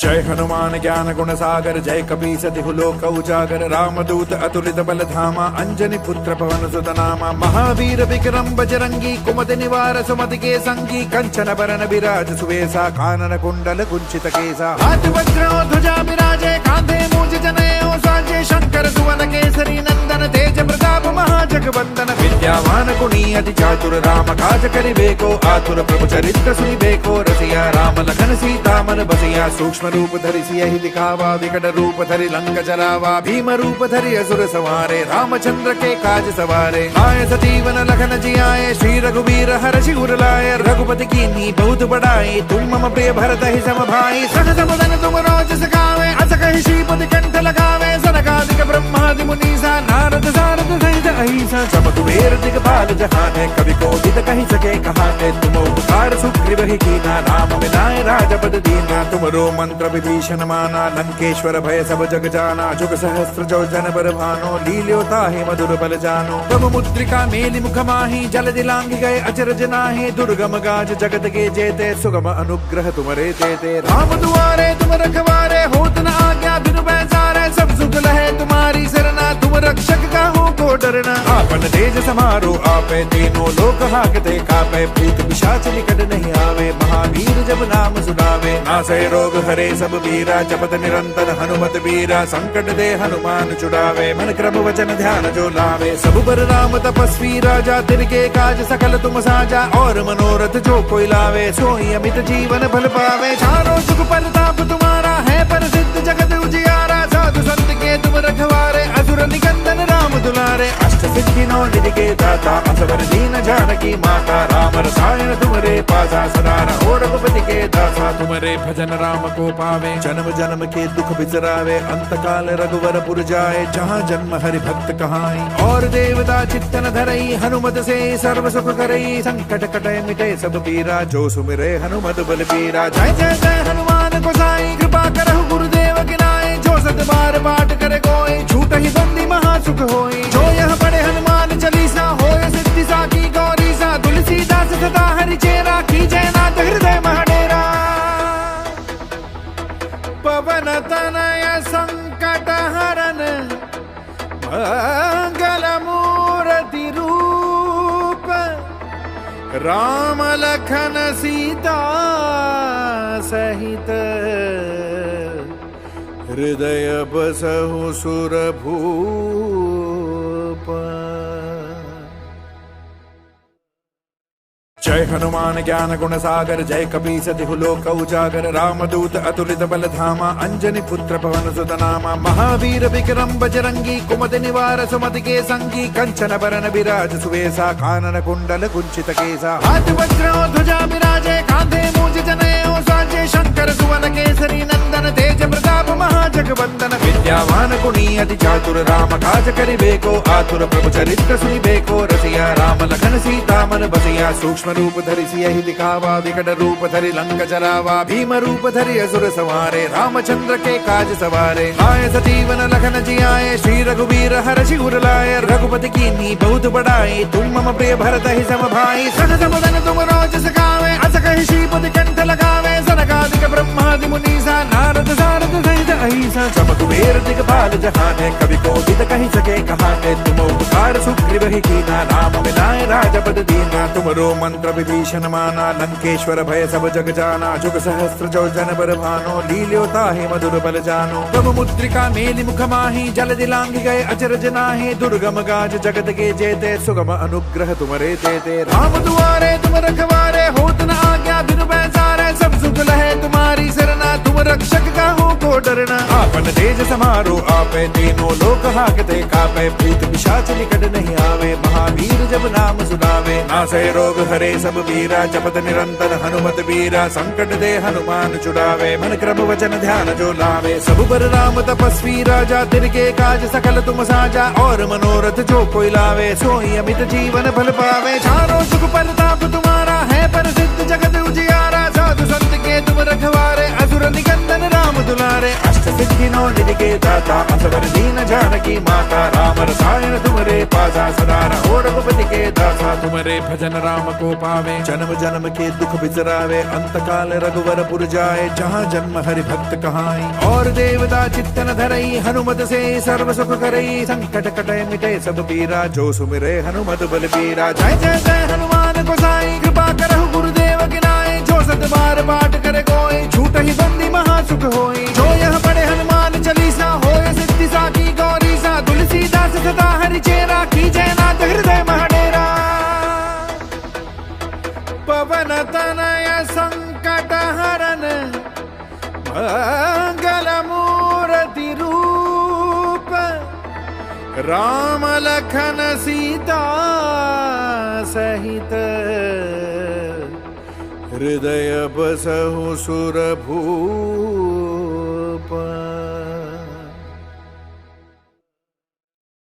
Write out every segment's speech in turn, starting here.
जय हनुमान ज्ञान गुण सागर, जय कपीस तिहु लोक उजागर, रामदूत अतुलित बल धामा, अंजनी पुत्र पवन सुत नामा, महावीर विक्रम बजरंगी, कुमति निवार सुमति के संगी, कंचन बरन विराज सुवेसा, कानन कुंडल कुंचित केसा, हाथ वज्र ध्वजा विराजे, कांधे मूज जनेऊ साजे, शंकर सुवन केसरी नंदन, तेज प्रताप महाजगवंदन, विद्यावान गुणी अति चातुर, राम काज करिबेको आतुर, प्रभु चरित्र सुनिबेको रसिया, राम लखन सीता मन बसिया, सूक्ष्म रूप धरि सियहि दिखावा, विकट रूप धरि लंक जरावा, भीम रूप धरि असुर संहारे, रामचंद्र के काज सवारे, आए सजीवन लखन जियाए, श्री रघुवीर हर्षि उर लाए, रघुपति कीन्ही बहुत बड़ाई, तुम मम प्रिय भरत ही सम भाई, सहस बदन तुम रोज सखावे, अस कहि श्रीपति कंठ लगावे, सनकादिक ब्रह्मादि मुनीसा, नारद सारद सहित अहिसा, सब कुबेर दिगपाल जहाने, कवि कोविद कहि सके कहाने, तुम उपकार सुग्रीव ही कीना, राम मिलाए राजपद दीना, तुमरो मंत्र विभीषण माना, लंकेश्वर भय सब जग जाना, जुग सहस्त्र जो जन बर भानो, लील्यो ताहि मधुर बल जानो, तब मुद्रिका मेलि मुख माहि, जल दिलांघ गए अचरज नाहि, दुर्गम गाज जगत के जेते, सुगम अनुग्रह तुमरे तेते, राम दुआरे तुम रखवारे, होत न आज्ञा बिनु पैसारे, सब सुख लहे तुम्हारी सरना, तुम रक्षक काहू को डरना, आपन तेज समारो आपे, तीनों लोक हाकते कापे, भूत पिशाच निकट नहीं आवे, महावीर जब नाम सुनावे, नासै रोग हरे सब बीरा, जपत निरंतर हनुमत बीरा, संकट दे हनुमान छुड़ावे, मन क्रम वचन ध्यान जो लावे, सब पर राम तपस्वी राजा, तिनके काज सकल तुम साजा, और मनोरथ जो कोई लावे, सोई अमित जीवन फल पावे, चारों जुग परताप तुम्हारा है, प्रसिद्ध जगत उजियारा, साधु संत के तुम रखवारे, असुर निकंदन राम दुलारे, अष्ट सिद्धि नौ निधि के दाता, असवर दीन जानकी माता, राम रसायन तुमरे पासा, सदा रहो रघुपति के दासा, तुमरे भजन राम को पावे, जन्म जन्म के दुख बिसरावे, अंत काल रघुवर पुर जाए, जहाँ जन्म हरि भक्त कहाई, और देवता चित्तन धरई, हनुमत से सर्व सुख करई, संकट कटे मिटे सब पीरा, जो सुमिरे हनुमत बल पीरा, जय जय जय हनुमान गोसाई, कृपा करहु गुरुदेव गिनाई, जो सत बार पाठ करे कोई, झूठ ही बंदी महा सुख होई, जो यह पढ़े हनुमान चालीसा, होय सिद्धि साकी गौरीसा, तुलसीदास सदा हरि चेरा, की जय नाथ हृदय महडेरा, पवन तनय संकट हरन, मंगल मूर्ति रूप, राम लखन सीता सहित, हृदय बसहु सुर भूप। जय हनुमान ज्ञान गुण सागर, जय कपीस तिहु लोक उजागर, रामदूत अतुलित बल धामा, अंजनी पुत्र पवन सुत नामा, महावीर विक्रम बजरंगी, कुमति निवार सुमति के संगी, कंचन बरन विराज सुवेसा, कानन कुंडल कुंचित केसा, हाथ वज्र ध्वजा विराजे, कांधे मूज जनेऊ साजे, शंकर सुवन केसरी नंदन, तेज प्रताप महाजगवंदन, विद्यावान गुणी अति चातुर, राम काज करिबेको आतुर, प्रभु चरित्र सुनिबेको रसिया, राम लखन सीता मन बसिया, सूक्ष्म रूप धरि सियहि दिखावा, विकट रूप धरि लंक जरावा, भीम रूप धरि असुर संहारे, रामचंद्र के काज सवारे, आए सजीवन लखन जियाए, श्री रघुवीर हर्षि उर लाए, रघुपति कीन्ही बहुत बड़ाई, तुम मम प्रिय भरत ही सम भाई, सहस बदन तुम रोज सखावे, अस कहि श्रीपति कंठ लगावे, सनकादिक ब्रह्मादि मुनीसा, नारद सारद सहित अहिसा, सब कुबेर दिगपाल जहाने, कवि कोविद कहि सके कहाने, तुम उपकार सुग्रीव ही कीना, राम मिलाए राजपद दीना, तुमरो मंत्र विभीषण माना, लंकेश्वर भय सब जग जाना, जुग सहस्त्र जो जन बर भानो, लील्यो ताहि मधुर बल जानो, तब मुद्रिका मेलि मुख माहि, जल दिलांघ गए अचरज नाहि, दुर्गम गाज जगत के जेते, सुगम अनुग्रह तुमरे तेते, राम दुआरे तुम रखवारे, होत न आज्ञा बिनु पैसारे, सब सुख लहे तुम्हारी सरना, तुम रक्षक काहू को डरना, आपन तेज समारो आपे, तीनों लोक हाकते कापे, भूत पिशाच निकट नहीं आवे, महावीर जब नाम सुनावे, नासै रोग हरे सब बीरा, जपत निरंतर हनुमत बीरा, संकट दे हनुमान छुड़ावे, मन क्रम वचन ध्यान जो लावे, सब पर राम तपस्वी राजा, तिनके काज सकल तुम साजा, और मनोरथ जो कोई लावे, सोई अमित जीवन फल पावे, चारों जुग परताप तुम्हारा है, प्रसिद्ध जगत उजियारा, साधु संत के तुम रखवारे, असुर निकंदन राम दुलारे, अष्ट सिद्धि सिद्धिनो निधि के दाता असवर दीन जानकी माता राम रसायन तुमरे पासा सदा रहो रघुपति के दासा तुमरे भजन राम को पावे जन्म जन्म के दुख बिसरावे अंत काल रघुवर पुर जाए जहाँ जन्म हरि भक्त कहाई और देवता चित्तन धरई हनुमत से सर्व सुख करई संकट कटे मिटे सब पीरा जो सुमिरे हनुमत बल पीरा जय जय जय हनुमान गोसाई कृपा करहु गुरुदेव गिनाए जो सत बार पाठ करे कोई झूठ ही बंदी महासुख होई जो यह पढ़े हनुमान चालीसा होय सिद्धि साकी गौरी सा तुलसीदास सदा हरि चेरा की जयनाथ हृदय महडेरा पवन तनय संकट हरन मंगल मूर्ति रूप राम लखन सीता सहित हृदय बसहु सुरभूप।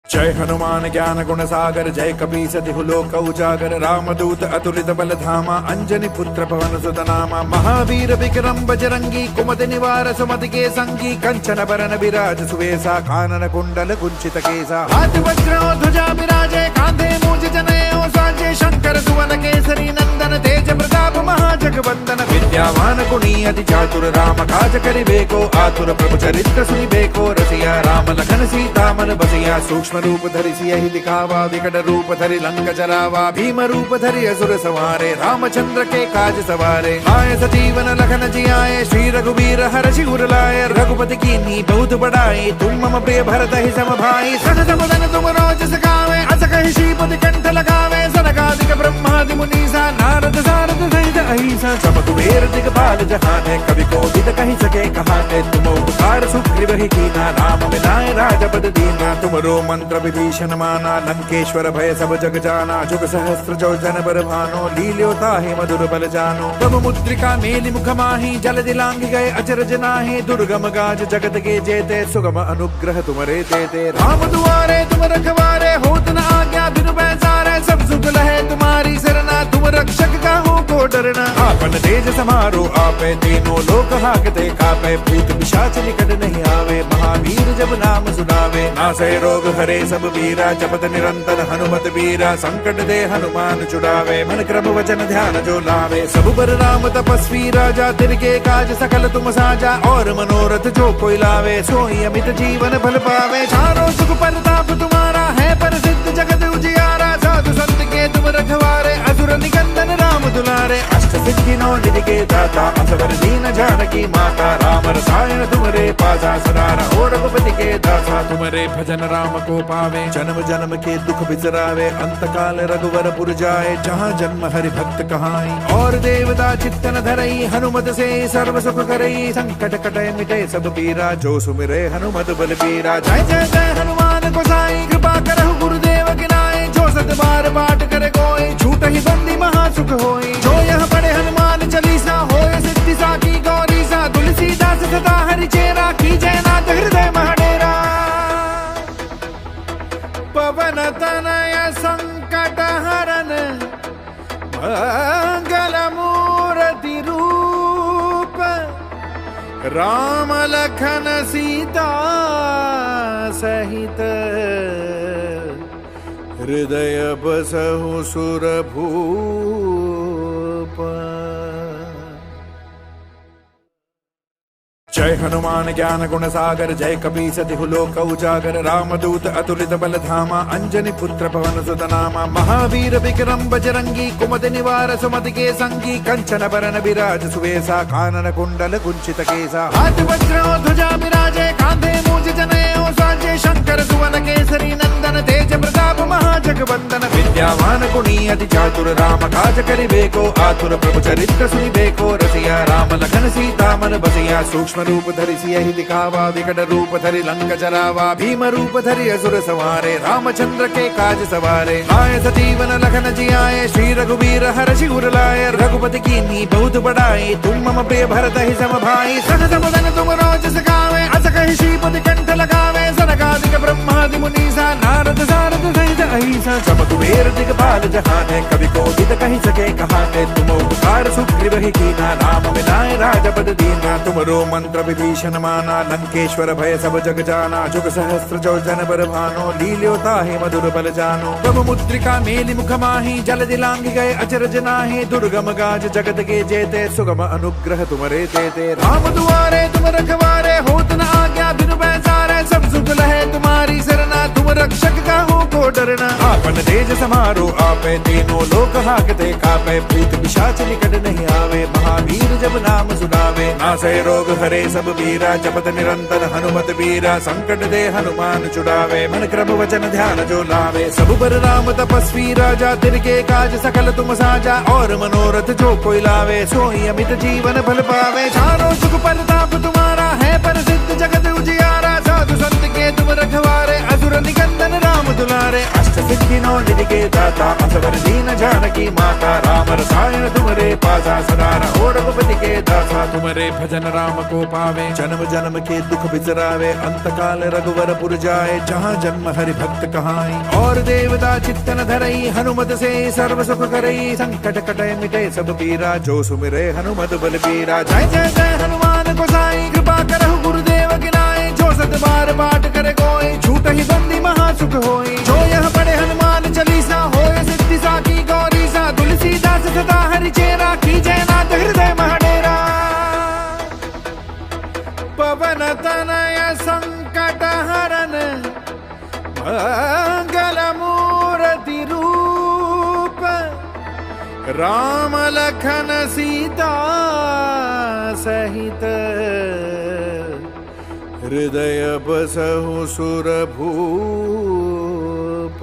जय हनुमान ज्ञान गुण सागर जय कपीस तिहु लोक उजागर रामदूत अतुलित बल धामा अंजनी पुत्र पवन सुत नामा महावीर विक्रम बजरंगी कुमति निवार सुमति के संगी कंचन बरन विराज सुवेसा कानन कुंडल कुंचित केसा हाथ वज्र ध्वजा विराजे कांधे मूज जनेऊ साजे शंकर सुवन केसरी नंदन तेज प्रताप महाजगवंदन विद्यावान गुणी अति चातुर राम काज करिबेको आतुर प्रभु चरित्र सुनिबेको रसिया राम लखन सीता मन बसिया सूक्ष्म रूप धरि सियहि दिखावा विकट रूप धरि लंक जरावा भीम रूप धरि असुर सवारे रामचंद्र के काज सवारे आए सजीवन लखन जियाए श्री रघुवीर हर्षि उर लाए रघुपति कीन्ही बहुत बड़ाई तुम मम प्रिय भरत ही सम भाई सहज बदन तुम रोज सखावे अस कहि श्रीपति कंठ लगावे सनकादिक ब्रह्मादि मुनीसा नारद सारद सहित अहिसा सब कुबेर दिगपाल जहाने कवि कोविद कहि सके कहाते तुम उपकार सुग्रीव ही कीना राम मिलाए राजपद दीना तुमरो मंत्र विभीषण माना लंकेश्वर भय सब जग जाना जुग सहस्त्र जो जन बर भानो लील्योता है मधुर बल जानो तब मुद्रिका मेलि मुख माही जल दिलांग गए अचरज नाहि दुर्गम गाज जगत के जेते सुगम अनुग्रह तुमरे देते राम दुआरे तुम रखवारे होत न आज्ञा बिनु पैसारे सब सुख लहे तुम्हारी सरना तुम रक्षक काहू को डरना आपन तेज समारो आपे तीनों लोक हाकते कापे भूत पिशाच निकट नहीं आवे महावीर जब नाम सुनावे नासै रोग हरे सब वीरा जपत निरंतर हनुमत वीरा संकट दे हनुमान छुड़ावे मन क्रम वचन ध्यान जो लावे सब पर राम तपस्वी राजा तिनके काज सकल तुम साजा और मनोरथ जो कोई लावे सोई अमित जीवन फल पावे चारों सुख परताप तुम्हारा है प्रसिद्ध जगत उजियारा साधु संत के तुम रखवारे असुर निकंदन राम दुलारे अष्ट सिद्धिनो निधि के दाता असवर दीन जानकी माता राम रसायन तुमरे पासा सदा रहो रघुपति के दासा तुमरे भजन राम को पावे जन्म जन्म के दुख बिसरावे अंत काल रघुवर पुर जाए जहाँ जन्म हरि भक्त कहाई और देवता चित्तन धरई हनुमत से सर्व सुख करई संकट कटे मिटे सब पीरा जो सुमिरे हनुमत बल पीरा जय जय जय हनुमान गोसाई कृपा करहु गुरुदेव गिनाए जो सत बार पाठ करे कोई झूठ ही बंदी महासुख होई जो यह पढ़े हनुमान चालीसा होय सिद्धि साकी गौरी सा तुलसीदास सदा हरि चेरा की जयनाथ हृदय महडेरा पवन तनय संकट हरन मंगल मूर्ति रूप राम लखन सीता सहित हृदय बसहु सुरभूप। जय हनुमान ज्ञान गुण सागर जय कपीस तिहु लोक उजागर रामदूत अतुलित बल धामा अंजनी पुत्र पवन सुत नामा महावीर विक्रम बजरंगी कुमति निवार सुमति के संगी कंचन बरन विराज सुवेसा कानन कुंडल कुंचित केसा हाथ वज्र ध्वजा विराजे कांधे मूज जनेऊ साजे शंकर सुवन केसरी नंदन तेज प्रताप महाजगवंदन विद्यावान गुणी अति चातुर राम काज करिबेको आतुर प्रभु चरित्र सुनिबेको रसिया राम लखन सीता मन बसिया सूक्ष्म रूप धरि सियहि दिखावा विकट रूप धरि लंक जरावा भीम रूप धरि असुर सवारे रामचंद्र के काज सवारे आए सजीवन लखन जियाए श्री रघुवीर हर्षि उर लाए रघुपति कीन्ही बहुत बड़ाई तुम मम प्रिय भरत ही सम भाई सहज बदन तुम रोज सखावे अस कहि श्रीपति कंठ लगावे सनकादिक ब्रह्मादि मुनीसा नारद सारद सहित अहिंसा समकुबेर दिगपाल जहान है कवि को विद कही सके कहाते तुम उपकार सुग्रीव ही कीना राम मिलाए राजपद दीना तुमरो मंत्र विभीषण माना लंकेश्वर भय सब जग जाना जुग सहस्त्र जो जन बर भानो लील्योता है मधुर बल जानो प्रभु मुद्रिका मेलि मुख माही जल दिलांग गए अचरज नाहि दुर्गम गाज जगत के जेते सुगम अनुग्रह तुमरे देते राम दुआरे तुम रखवारे होत न आज्ञा बिनु पैसारे सब सुख लहे तुम्हारी सरना तुम रक्षक का हो को डरना आपन तेज समारो आपे तीनों लोक हाकते कापे भूत पिशाच निकट नहीं आवे महावीर जब नाम सुनावे नासै रोग हरे सब बीरा जपत निरंतर हनुमत बीरा संकट दे हनुमान छुड़ावे मन क्रम वचन ध्यान जो लावे सब पर राम तपस्वी राजा तिनके काज सकल तुम साजा और मनोरथ जो कोई लावे सोई अमित जीवन फल पावे चारों सुख परताप तुम्हारा है प्रसिद्ध जगत उजियारा साधु संत के तुम रखवारे असुर निकंदन राम दुलारे अष्ट सिद्धि नौ निधि के दाता असवर दीन जानकी माता राम रसायन तुमरे पासा सदा रहो रघुपति के दासा तुमरे भजन राम को पावे जन्म जन्म के दुख बिसरावे अंत काल रघुवर पुर जाए जहाँ जन्म हरि भक्त कहाई और देवता चित्तन धरई हनुमत से सर्व सुख करई संकट कटे मिटे सब पीरा जो सुमिरे हनुमत बल पीरा जय जय जय हनुमान गोसाई कृपा करहु गुरुदेव गिनाए जो सत बार पाठ करे कोई झूठ ही बंदी महासुख होई जो यह पढ़े हनुमान चालीसा होए सिद्धि साकी गौरी सा तुलसीदास सदा हरि चेरा की जयनाथ हृदय महडेरा पवन तनय संकट हरन मंगल मूर्ति रूप राम लखन सीता सहित हृदय बसहु सुरभूप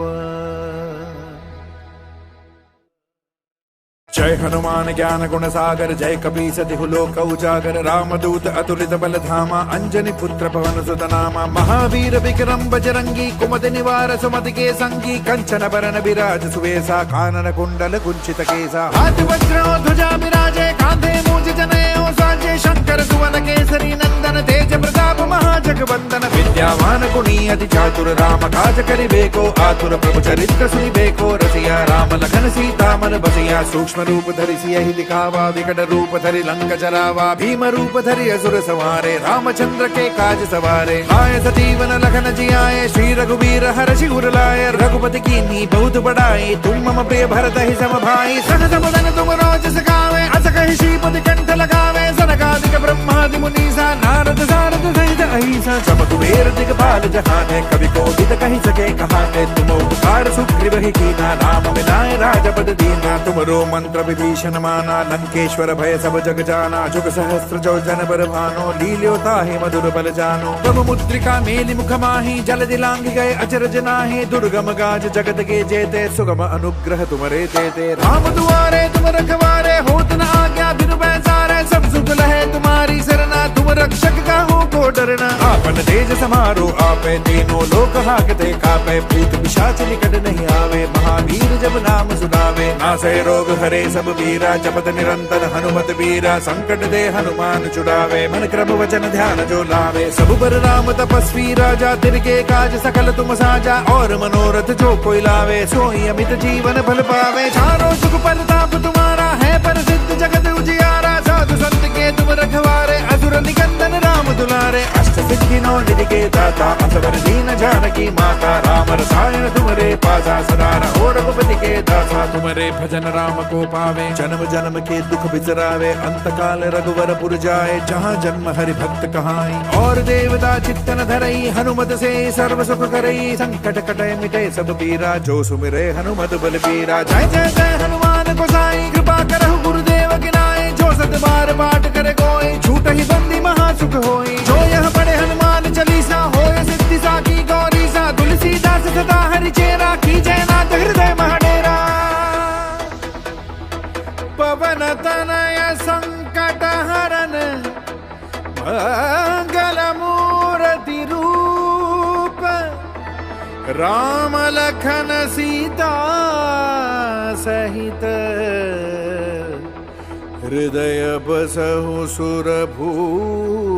जय हनुमान ज्ञान गुण सागर जय कपीस तिहु लोक उजागर रामदूत अतुलित बल धामा अंजनी पुत्र पवन सुत नामा महावीर विक्रम बजरंगी कुमति निवार सुमति के संगी कंचन बरन विराज सुवेसा कानन कुंडल कुंचित केसा हाथ वज्र ध्वजा विराजे कांधे मूज जनेऊ साजे शंकर सुवन केसरी नंदन तेज प्रताप महाजगवंदन विद्यावान गुणी अति चातुर राम काज करिबेको आतुर प्रभु चरित्र सुनिबेको रसिया राम लखन सीता मन बसिया सूक्ष्म रूप धरि सियहि दिखावा विकट रूप धरि लंक जरावा भीम रूप धरि असुर संहारे रामचंद्र के काज सवारे आए सजीवन लखन जियाए श्री रघुवीर हर्षि उर लाए रघुपति कीन्ही बहुत बड़ाई तुम मम प्रिय भरत ही सम भाई सहस बदन तुम रोज सखावे अस कहि श्रीपति कंठ लगावे सनकादिक ब्रह्मादि मुनीसा नारद सारद सहित अहिसा समकुबेर दिगपाल जहान है कवि को विद कही सके कहाते तुम उपकार सुग्रीव ही कीना राम मिलाए राजपद दीना तुमरो मंत्र विभीषण माना लंकेश्वर भय सब जग जाना जुग सहस्त्र जो जन बर भानो लील्योता है मधुर बल जानो प्रभु मुद्रिका मेलि मुख माही जल दिलांग गए अचरज नाहि दुर्गम गाज जगत के जेते सुगम अनुग्रह तुमरे देते राम दुआरे तुम रखवारे होत न आज्ञा बिनु पैसारे सब सुख लहे तुम्हारी सरना तुम रक्षक का हो को डरना आपन तेज समारो आपे तीनों लोक हाकते कापे भूत पिशाच निकट नहीं आवे महावीर जब नाम सुनावे नासै रोग हरे सब बीरा जपत निरंतर हनुमत बीरा संकट दे हनुमान छुड़ावे मन क्रम वचन ध्यान जो लावे सब पर राम तपस्वी राजा तिनके काज सकल तुम साजा और मनोरथ जो कोई लावे सोई अमित जीवन फल पावे चारों सुख परताप तुम्हारा है प्रसिद्ध जगत उजियारा साधु संत के तुम रखवारे असुर निकंदन राम दुलारे अष्ट सिद्धि नौ निधि के दाता असवर दीन जानकी माता राम रसायन तुमरे पासा सदा रहो रघुपति के दासा तुमरे भजन राम को पावे जन्म जन्म के दुख बिसरावे अंत काल रघुवर पुर जाए जहाँ जन्म हरि भक्त कहाई और देवता चित्तन धरई हनुमत से सर्व सुख करई संकट कटे मिटे सब पीरा जो सुमिरे हनुमत बल पीरा जय जय जय हनुमान गोसाई कृपा करहु गुरुदेव गिनाए जो सत बार पाठ करे कोई झूठ ही बंदी महासुख होई जो यह पढ़े हनुमान चालीसा होए सिद्धि साकी गौरी सा तुलसीदास सदा हरि चेरा की जयनाथ हृदय महडेरा पवन तनय संकट हरन मंगल मूर्ति रूप राम लखन सीता सहित हृदय बसहु सुरभूप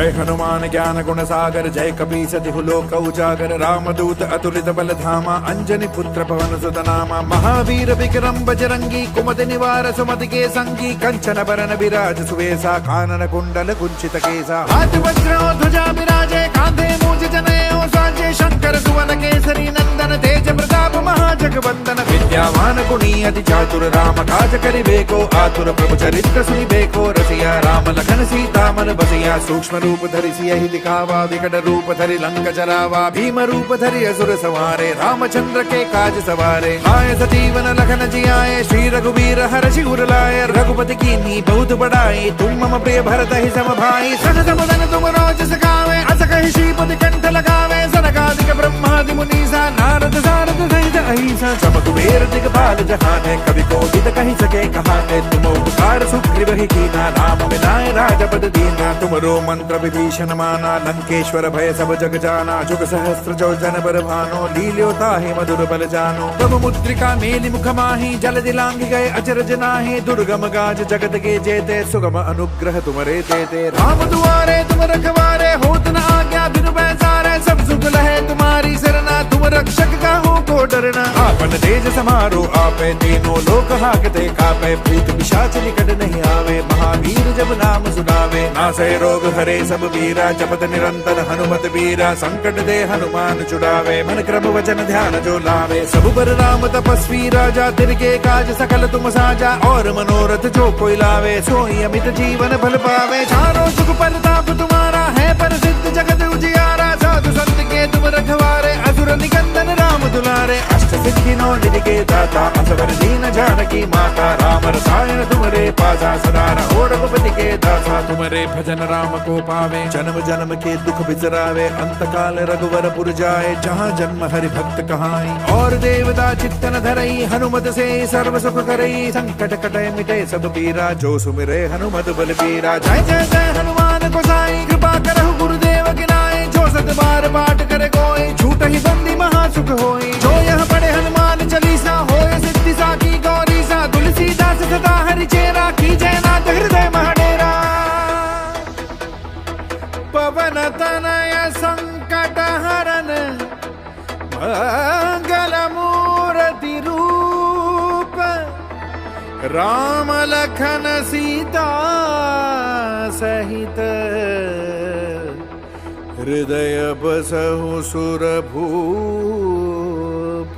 जय हनुमान ज्ञान गुण सागर जय कपीस तिहु लोक उजागर रामदूत अतुलित बल धामा अंजनी पुत्र पवन सुत नामा महावीर विक्रम बजरंगी कुमति निवार सुमति के संगी कंचन बरन विराज सुवेशा कानन कुंडल कुंचित केसा हाथ वज्र ध्वजा विराजे कांधे मूज जनेऊ साजे शंकर सुवन केसरी नंदन तेज प्रताप महाजगवंदन विद्यावान गुणी अति चातुर राम काज करिबेको आतुर प्रभु चरित्र सुनिबेको रसिया राम लखन सीता मन बसिया सूक्ष्म रूप धरि सियहि दिखावा विकट रूप धरि लंक जरावा भीम रूप धरि असुर सवारे रामचंद्र के काज सवारे आए सजीवन लखन जियाए श्री रघुवीर हर्षि उर लाए रघुपति कीन्ही बहुत बड़ाई तुम मम प्रिय भरत ही सम भाई सन समुदन तुम रोज सखावे अस कहि श्रीपति कंठ लगावे सनकादिक ब्रह्मादि मुनीसा नारद सारद सहित अहिसा सब कुबेर दिगपाल जहाने कवि कोविद कहि सके कहाने तुम उपकार सुग्रीव ही कीना राम मिलाए राजपद दीना तुमरो मंत्र विभीषण माना लंकेश्वर भय सब जग जाना जुग सहस्त्र जो जन बर भानो लील्योता है मधुर बल जानो तब मुद्रिका मेलि मुख माही जल दिलांग गए अचरज नाहि दुर्गम गाज जगत के जेते सुगम अनुग्रह तुमरे तेते राम दुआरे तुम रखवारे होत न आज्ञा बिनु पैसारे सब सुख लहे तुम्हारी सरना तुम रक्षक काहू को डरना आपन तेज समारो आपे तीनों लोक हाकते कापे भूत पिशाच निकट नहीं आवे महावीर जब नाम सुनावे नासे रोग हरे सब वीरा जपत निरंतर हनुमत वीरा संकट दे हनुमान छुड़ावे मन क्रम वचन ध्यान जो लावे सब पर राम तपस्वी राजा तिनके काज सकल तुम साजा और मनोरथ जो कोई लावे सोई अमित जीवन फल पावे चारों सुख परताप तुम्हारा है प्रसिद्ध जगत उजियारा साधु संत के तुम रखवारे असुर निकंदन राम दुलारे अष्ट सिद्धि नौ निधि के दाता असवर दीन जानकी माता राम रसायन तुमरे पासा सदा रहो रघुपति के दासा तुमरे भजन राम को पावे जन्म जन्म के दुख बिसरावे अंत काल रघुवर पुर जाए जहाँ जन्म हरि भक्त कहाई और देवता चित्तन धरई हनुमत से सर्व सुख करई संकट कटे मिटे सब पीरा जो सुमिरे हनुमत बल पीरा जय जय जय हनुमान गोसाई कृपा करहु गुरुदेव की नाई जो सत बार पाठ करे कोई झूठ ही बंदी महासुख होई जो यह पढ़े हनुमान चालीसा होए सिद्धि साकी गौरी सा तुलसीदास सदा हरि चेरा की जयनाथ हृदय महाडेरा पवन तनय संकट हरन मंगल मूर्ति रूप राम लखन सीता सहित हृदय बसहु सुर भूप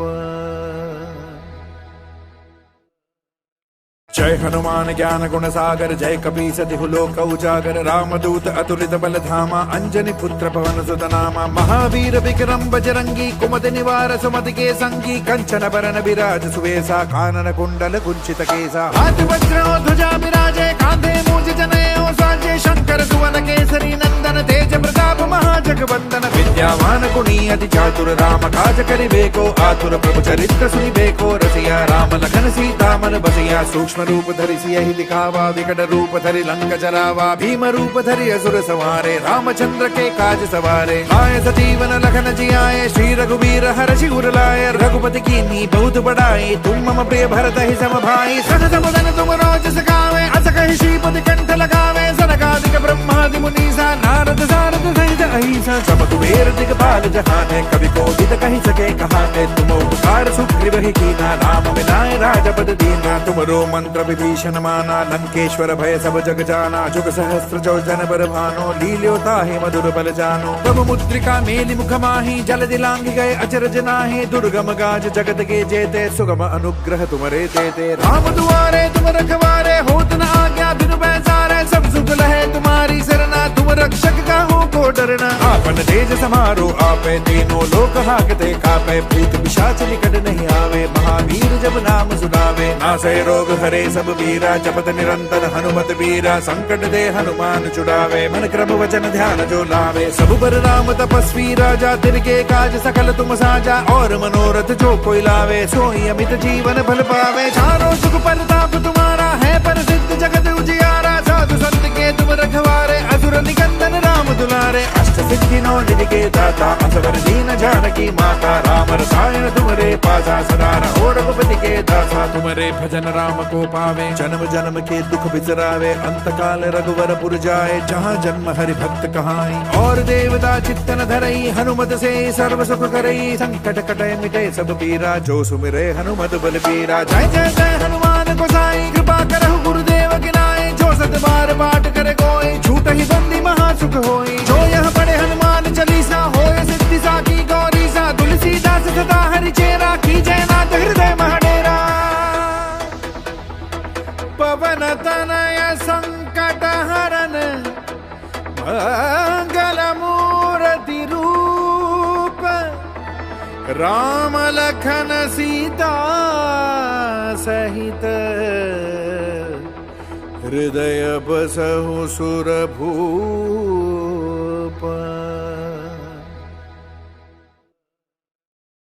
जय हनुमान ज्ञान गुण सागर जय कपीस तिहु लोक उजागर रामदूत अतुलित बल धामा अंजनी पुत्र पवन सुत नामा महावीर विक्रम बजरंगी कुमति निवार सुमति के संगी कंचन बरन विराज सुवेशा कानन कुंडल कुंचित केसा हाथ वज्र ध्वजा विराजे कांधे मूज जनेऊ साजे शंकर सुवन केसरी नंदन तेज प्रताप महाजगवंदन विद्यावान गुणी अति चातुर राम काज करिबेको आतुर प्रभु चरित्र सुनिबेको रसिया राम लखन सीता मन बसिया सूक्ष्म रूप धरि सियहि दिखावा विकट रूप धरि लंक जरावा भीम रूप धरि असुर सवारे रामचंद्र के काज सवारे आए सजीवन लखन जियाए श्री रघुवीर हर्षि उर लाए रघुपति कीन्ही बहुत बड़ाई तुम मम प्रिय भरत ही सम भाई सन समुदन तुम रोज सखावे अस कहि श्रीपति कंठ लगावे सनकादिक ब्रह्मादि मुनीसा नारद सारद सहित अहिसा सब कुबेर दिगपाल जहाने कवि कोविद कहि सके कहाने तुम उपकार सुग्रीव ही कीना राम मिलाए राजपद दीना तुमरो मंत्र विभीषण माना लंकेश्वर भय सब जग जाना जुग सहस्त्र जो जन बर भानो लील्योता है मधुर बल जानो तब मुद्रिका मेलि मुख माही जल दिलांग गए अचरज नाहि दुर्गम गाज जगत के जेते सुगम अनुग्रह तुमरे तेते राम दुआरे तुम रखवारे होत न आज्ञा बिनु पैसारे सब सुख लहे तुम्हारी सरना तुम रक्षक काहू को डरना आपन तेज समारो आपे तीनों लोक हाकते कापे भूत पिशाच निकट नहीं आवे महावीर जब नाम सुनावे नासे रोग हरे सब वीरा जपत निरंतर हनुमत वीरा संकट दे हनुमान छुड़ावे मन क्रम वचन ध्यान जो लावे सब पर राम तपस्वी राजा तिनके काज सकल तुम साजा और मनोरथ जो कोई लावे सोई अमित जीवन फल पावे चारों सुख परताप तुम्हारा है प्रसिद्ध जगत उजियारा साधु संत के तुम रखवारे असुर निकंदन राम दुलारे अष्ट सिद्धि नौ निधि के दाता असवर दीन जानकी माता राम रसायन तुमरे पासा सदा रहो रघुपति के दासा तुमरे भजन राम को पावे जन्म जन्म के दुख बिसरावे अंत काल रघुवर पुर जाए जहाँ जन्म हरि भक्त कहाई और देवता चित्तन धरई हनुमत से सर्व सुख करई संकट कटे मिटे सब पीरा जो सुमिरे हनुमत बल पीरा जय जय जय हनुमान गोसाई कृपा करहु गुरुदेव की नाई जो सत बार पाठ करे कोई झूठ ही बंदी महा सुख होई जो यह पढ़े हनुमान चालीसा होय सिद्धि साकी गौरी सा तुलसीदास सदा हरि चेरा की जय नाथ हृदय महडेरा पवन तनय संकट हरन मंगल मूर्ति रूप राम लखन सीता सहित हृदय बसहु सुर भूप।